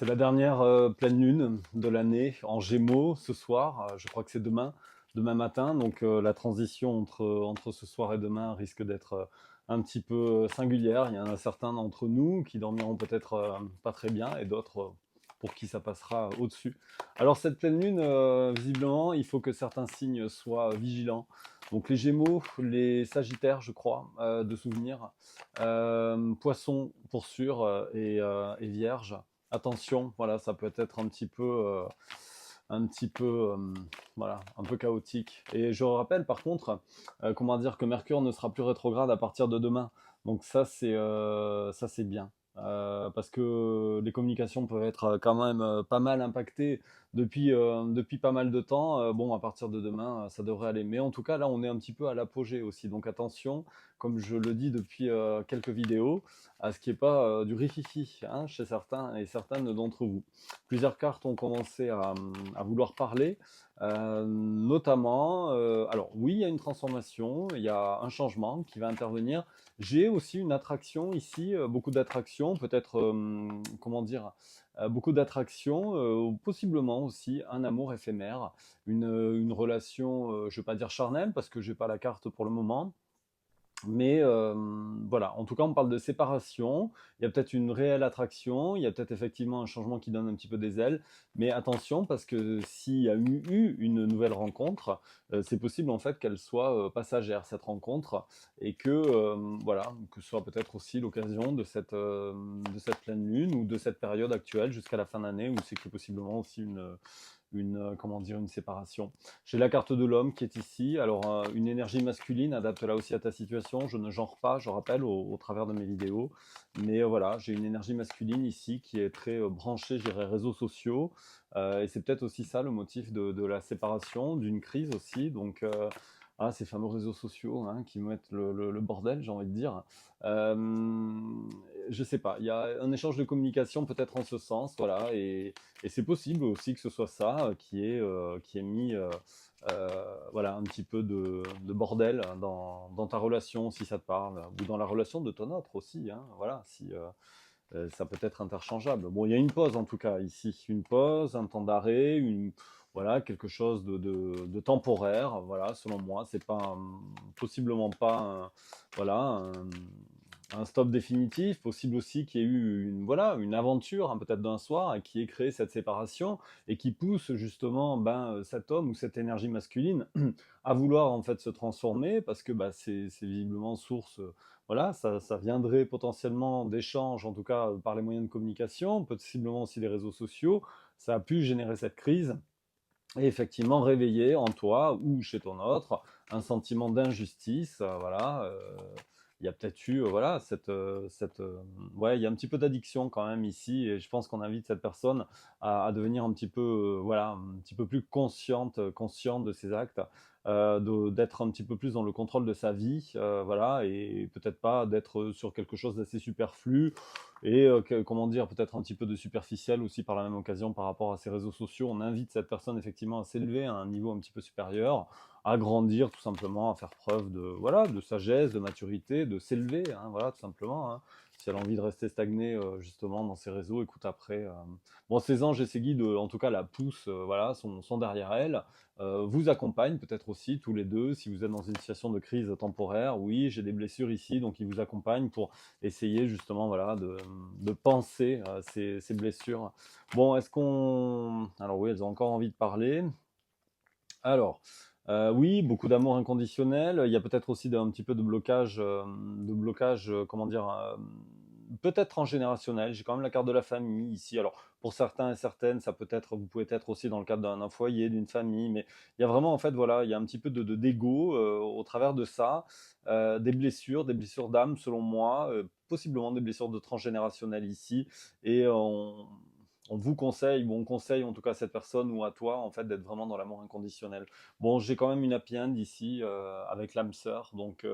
C'est la dernière pleine lune de l'année en Gémeaux ce soir. Je crois que c'est demain matin. Donc la transition entre ce soir et demain risque d'être un petit peu singulière. Il y en a certains d'entre nous qui dormiront peut-être pas très bien et d'autres pour qui ça passera au-dessus. Alors cette pleine lune, visiblement, il faut que certains signes soient vigilants. Donc les Gémeaux, les Sagittaires, je crois, de souvenir, Poissons pour sûr et Vierge. Attention, voilà, ça peut être un petit peu, voilà, un peu chaotique. Et je rappelle par contre, comment dire, que Mercure ne sera plus rétrograde à partir de demain. Donc ça c'est bien. Parce que les communications peuvent être quand même pas mal impactées depuis pas mal de temps. Bon, à partir de demain, ça devrait aller. Mais en tout cas, là, on est un petit peu à l'apogée aussi. Donc attention, comme je le dis depuis quelques vidéos, à ce qui n'est pas du rififi hein, chez certains et certaines d'entre vous. Plusieurs cartes ont commencé à vouloir parler, notamment, alors oui, il y a une transformation, il y a un changement qui va intervenir. J'ai aussi une attraction ici, beaucoup d'attractions, peut-être, comment dire, beaucoup d'attractions, possiblement aussi un amour éphémère, une relation, je ne vais pas dire charnelle, parce que je n'ai pas la carte pour le moment, mais voilà, en tout cas, on parle de séparation. Il y a peut-être une réelle attraction, il y a peut-être effectivement un changement qui donne un petit peu des ailes. Mais attention, parce que s'il y a eu une nouvelle rencontre, c'est possible en fait qu'elle soit passagère, cette rencontre, et que voilà, que ce soit peut-être aussi l'occasion de cette pleine lune ou de cette période actuelle jusqu'à la fin d'année, où c'est que possiblement aussi comment dire, une séparation. J'ai la carte de l'homme qui est ici. Alors, une énergie masculine adapte là aussi à ta situation. Je ne genre pas, je rappelle, au travers de mes vidéos. Mais voilà, j'ai une énergie masculine ici qui est très branchée, je dirais, réseaux sociaux. Et c'est peut-être aussi ça le motif de la séparation, d'une crise aussi. Donc, ces fameux réseaux sociaux hein, qui mettent le bordel, j'ai envie de dire. Euh, je sais pas, il y a un échange de communication peut-être en ce sens, voilà, et c'est possible aussi que ce soit ça qui ait mis voilà, un petit peu de bordel dans ta relation, si ça te parle, ou dans la relation de ton autre aussi, hein, voilà, si ça peut être interchangeable. Bon, il y a une pause en tout cas ici, une pause, un temps d'arrêt, voilà, quelque chose de temporaire, voilà, selon moi, c'est pas possiblement pas voilà, un stop définitif, possible aussi qu'il y ait eu voilà, une aventure, hein, peut-être d'un soir, et qui ait créé cette séparation et qui pousse justement cet homme ou cette énergie masculine à vouloir en fait se transformer parce que c'est visiblement source, voilà, ça viendrait potentiellement d'échanges, en tout cas par les moyens de communication, possiblement aussi les réseaux sociaux, ça a pu générer cette crise et effectivement réveiller en toi ou chez ton autre un sentiment d'injustice, voilà. Il y a peut-être eu, voilà, ouais, il y a un petit peu d'addiction quand même ici, et je pense qu'on invite cette personne à devenir un petit peu, voilà, un petit peu plus consciente de ses actes, d'être un petit peu plus dans le contrôle de sa vie, voilà, et peut-être pas d'être sur quelque chose d'assez superflu, et comment dire, peut-être un petit peu de superficiel aussi par la même occasion par rapport à ces réseaux sociaux. On invite cette personne effectivement à s'élever à un niveau un petit peu supérieur, à grandir tout simplement, à faire preuve de, voilà, de sagesse, de maturité, de s'élever, hein, voilà, tout simplement. Hein. Si elle a envie de rester stagnée justement dans ces réseaux, écoute après. Bon, ses anges et ses guides, en tout cas, la poussent, voilà, sont derrière elle, vous accompagnent peut-être aussi tous les deux si vous êtes dans une situation de crise temporaire. Oui, j'ai des blessures ici, donc ils vous accompagnent pour essayer justement voilà, de penser ces blessures. Bon, est-ce qu'on... Alors oui, elles ont encore envie de parler. Alors, oui, beaucoup d'amour inconditionnel. Il y a peut-être aussi un petit peu de blocage, comment dire, peut-être transgénérationnel. J'ai quand même la carte de la famille ici. Alors, pour certains et certaines, ça peut être, vous pouvez être aussi dans le cadre d'un foyer, d'une famille, mais il y a vraiment, en fait, voilà, il y a un petit peu d'ego au travers de ça, des blessures d'âme, selon moi, possiblement des blessures de transgénérationnel ici, et on vous conseille, ou on conseille en tout cas à cette personne ou à toi, en fait, d'être vraiment dans l'amour inconditionnel. Bon, j'ai quand même une happy end ici avec l'âme sœur, donc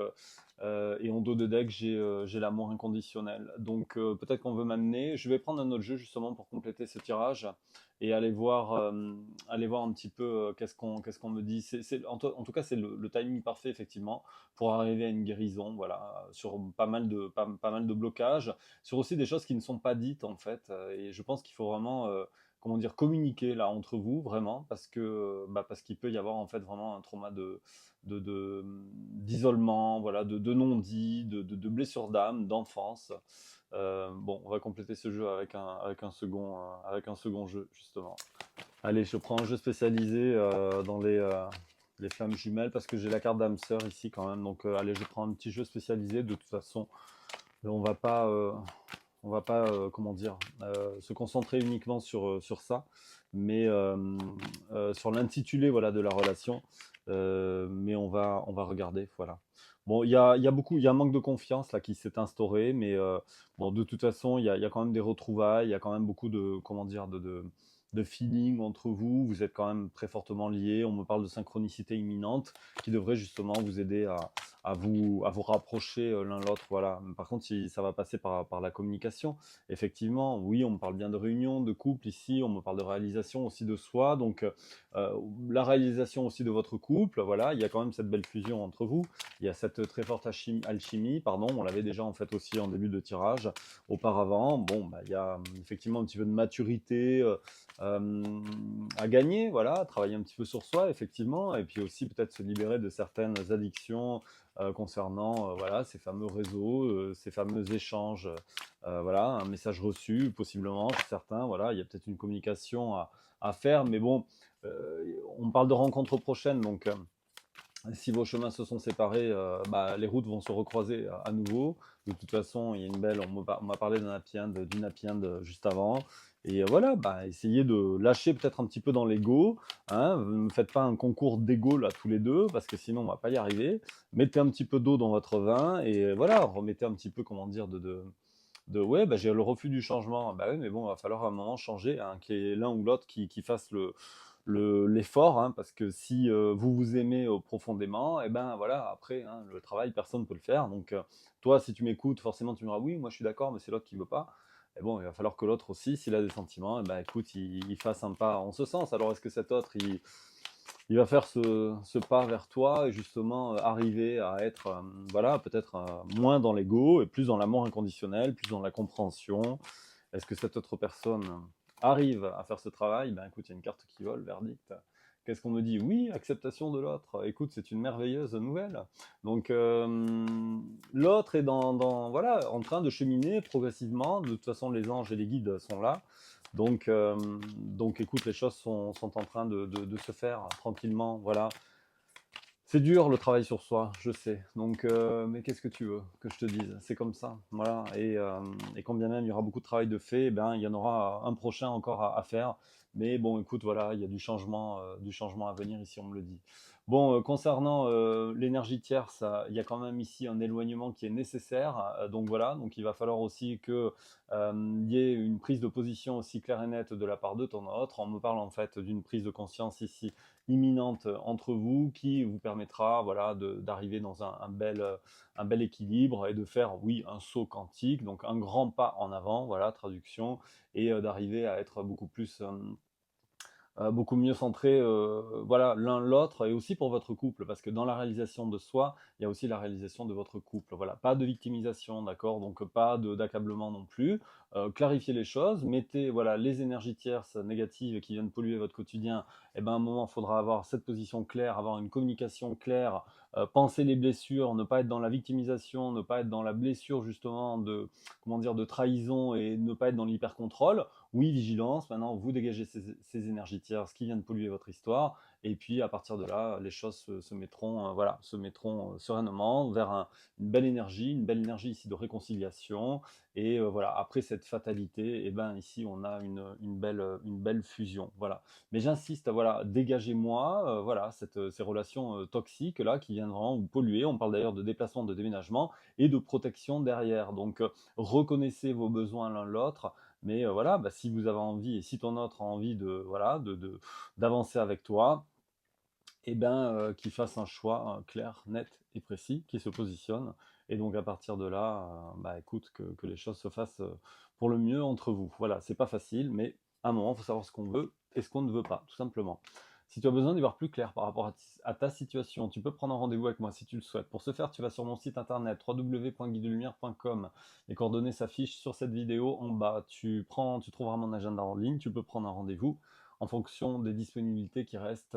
Et en dos de deck, j'ai l'amour inconditionnel. Donc peut-être qu'on veut m'amener. Je vais prendre un autre jeu justement pour compléter ce tirage et aller voir un petit peu qu'est-ce qu'on me dit. En tout cas, c'est le timing parfait effectivement pour arriver à une guérison. Voilà, sur pas mal de blocages, sur aussi des choses qui ne sont pas dites en fait. Et je pense qu'il faut vraiment comment dire, communiquer là entre vous vraiment parce qu'il peut y avoir en fait vraiment un trauma d'isolement, voilà, de non-dit, blessures d'âme, d'enfance. Bon, on va compléter ce jeu avec un second jeu justement. Allez, je prends un jeu spécialisé dans les flammes jumelles parce que j'ai la carte d'âme sœur ici quand même. Donc allez, je prends un petit jeu spécialisé. De toute façon, on va pas comment dire, se concentrer uniquement sur ça, mais sur l'intitulé voilà, de la relation. Mais on va regarder, voilà. Bon, il y a un manque de confiance là qui s'est instauré, mais bon, de toute façon, il y a quand même des retrouvailles, il y a quand même beaucoup de, comment dire, de feeling entre vous. Vous êtes quand même très fortement liés. On me parle de synchronicité imminente qui devrait justement vous aider à vous rapprocher l'un l'autre. Voilà. Par contre, si ça va passer par la communication, effectivement, oui, on me parle bien de réunion, de couple ici, on me parle de réalisation aussi de soi. Donc, la réalisation aussi de votre couple, voilà, il y a quand même cette belle fusion entre vous. Il y a cette très forte alchimie, pardon, on l'avait déjà en fait aussi en début de tirage auparavant. Bon, bah, il y a effectivement un petit peu de maturité à gagner, voilà, travailler un petit peu sur soi, effectivement, et puis aussi peut-être se libérer de certaines addictions concernant voilà, ces fameux réseaux, ces fameux échanges, voilà, un message reçu, possiblement, chez certains, voilà, il y a peut-être une communication à faire, mais bon, on parle de rencontres prochaines, donc si vos chemins se sont séparés, bah, les routes vont se recroiser à nouveau. De toute façon, il y a une belle, on m'a parlé d'une happy end juste avant. Et voilà, bah, essayez de lâcher peut-être un petit peu dans l'ego. Hein, ne faites pas un concours d'ego là tous les deux, parce que sinon on va pas y arriver. Mettez un petit peu d'eau dans votre vin et voilà, remettez un petit peu, comment dire, ouais, bah, j'ai le refus du changement. Bah oui, mais bon, il va falloir à un moment changer, hein, qu'il y ait l'un ou l'autre qui fasse l'effort, hein, parce que si vous vous aimez profondément, et ben voilà, après, hein, le travail, personne ne peut le faire. Donc, toi, si tu m'écoutes, forcément, tu me diras oui, moi je suis d'accord, mais c'est l'autre qui veut pas. Et bon, il va falloir que l'autre aussi, s'il a des sentiments, et ben écoute, il fasse un pas en ce sens. Alors, est-ce que cet autre, il va faire ce pas vers toi et justement arriver à être, voilà, peut-être moins dans l'ego et plus dans l'amour inconditionnel, plus dans la compréhension. Est-ce que cette autre personne arrive à faire ce travail? Ben écoute, il y a une carte qui vole, verdict. Qu'est-ce qu'on me dit? Oui, acceptation de l'autre. Écoute, c'est une merveilleuse nouvelle. Donc l'autre est voilà, en train de cheminer progressivement. De toute façon, les anges et les guides sont là. Donc écoute, les choses sont en train de se faire tranquillement. Voilà. C'est dur le travail sur soi, je sais. Donc, mais qu'est-ce que tu veux que je te dise? C'est comme ça, voilà. Et quand bien même il y aura beaucoup de travail de fait, eh ben il y en aura un prochain encore à faire. Mais bon, écoute, voilà, il y a du changement à venir ici, on me le dit. Bon, concernant l'énergie tierce, il y a quand même ici un éloignement qui est nécessaire. Donc voilà, donc il va falloir aussi que il y ait une prise de position aussi claire et nette de la part de ton autre. On me parle en fait d'une prise de conscience ici imminente entre vous qui vous permettra voilà, d'arriver dans un bel équilibre et de faire, oui, un saut quantique, donc un grand pas en avant, voilà, traduction, et d'arriver à être beaucoup mieux centré voilà, l'un l'autre et aussi pour votre couple parce que dans la réalisation de soi il y a aussi la réalisation de votre couple, voilà, pas de victimisation, d'accord, donc pas d'accablement non plus. Clarifiez les choses, mettez voilà les énergies tierces négatives qui viennent polluer votre quotidien, et ben à un moment il faudra avoir cette position claire, avoir une communication claire, penser les blessures, ne pas être dans la victimisation, ne pas être dans la blessure justement de comment dire de trahison et ne pas être dans l'hyper-contrôle. Oui, vigilance, maintenant vous dégagez ces énergies tierces qui viennent polluer votre histoire, et puis à partir de là, les choses se mettront, voilà, se mettront sereinement vers une belle énergie ici de réconciliation, et voilà, après cette fatalité, et ben ici on a une belle fusion, voilà. Mais j'insiste, voilà, dégagez-moi, voilà, ces relations toxiques là qui viendront vous polluer. On parle d'ailleurs de déplacement, de déménagement et de protection derrière. Donc reconnaissez vos besoins l'un l'autre, mais voilà, bah, si vous avez envie et si ton autre a envie de voilà d'avancer avec toi, et ben, qu'il fasse un choix clair, net et précis, qui se positionne. Et donc à partir de là, bah écoute, que les choses se fassent pour le mieux entre vous. Voilà, c'est pas facile, mais à un moment, il faut savoir ce qu'on veut et ce qu'on ne veut pas, tout simplement. Si tu as besoin d'y voir plus clair par rapport à ta situation, tu peux prendre un rendez-vous avec moi si tu le souhaites. Pour ce faire, tu vas sur mon site internet www.guidelumière.com. Les coordonnées s'affichent sur cette vidéo en bas. Tu trouveras mon agenda en ligne, tu peux prendre un rendez-vous en fonction des disponibilités qui restent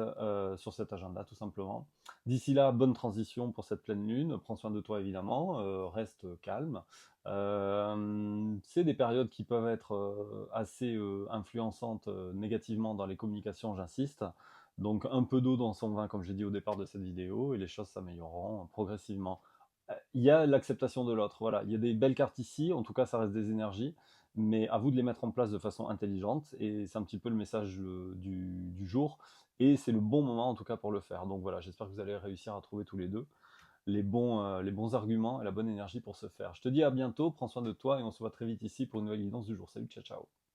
sur cet agenda, tout simplement. D'ici là, bonne transition pour cette pleine lune. Prends soin de toi, évidemment. Reste calme. C'est des périodes qui peuvent être assez influençantes négativement dans les communications, j'insiste. Donc un peu d'eau dans son vin, comme j'ai dit au départ de cette vidéo, et les choses s'amélioreront progressivement. Il y a l'acceptation de l'autre, voilà. Il y a des belles cartes ici, en tout cas ça reste des énergies, mais à vous de les mettre en place de façon intelligente, et c'est un petit peu le message du jour, et c'est le bon moment en tout cas pour le faire. Donc voilà, j'espère que vous allez réussir à trouver tous les deux les bons arguments et la bonne énergie pour se faire. Je te dis à bientôt, prends soin de toi, et on se voit très vite ici pour une nouvelle guidance du jour. Salut, ciao, ciao.